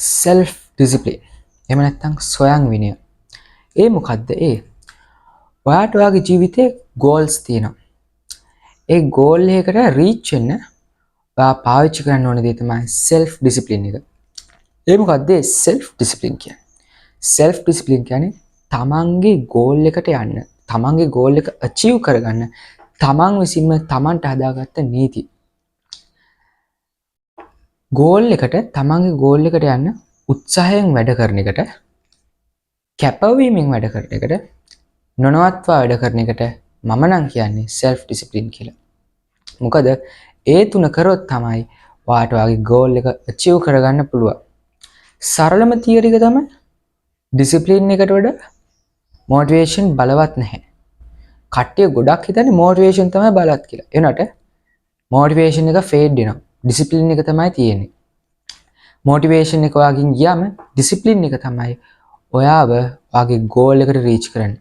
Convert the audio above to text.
self discipline. එහෙම නැත්නම් සොයන් විනය. ඒ මොකද්ද ඒ? ඔයාට ඔයාගේ ජීවිතේ goals තියෙනවා. ඒ goal එකකට reach වෙන්න ඔයා පාවිච්චි කරන්න ඕන දේ තමයි self discipline එක. ඒ මොකද්ද self discipline කියන්නේ? self discipline කියන්නේ තමන්ගේ goal එකට යන්න, තමන්ගේ goal එක achieve කරගන්න තමන් විසින්ම තමන්ට හදාගත්ත නීති. goal එකට තමන්ගේ goal එකට යන්න උත්සාහයෙන් වැඩ කරන එකට, කැපවීමෙන් වැඩ කරන එකට, නොනවත්වා වැඩ කරන එකට මම නම් කියන්නේ self discipline කියලා. මොකද ඒ තුන කරොත් තමයි ඔයාට ඔයාගේ goal එක achieve කරගන්න පුළුවන්. සරලම theory එක තමයි discipline එකට වඩා motivation බලවත් නැහැ. කට්ටිය ගොඩක් හිතන්නේ motivation තමයි බලවත් කියලා. එනට motivation එක fade වෙනවා. discipline එක තමයි තියෙන්නේ. motivation එක ඔයාගෙන් ගියාම discipline එක තමයි ඔයාව ඔයාගේ goal එකට reach කරන්නේ.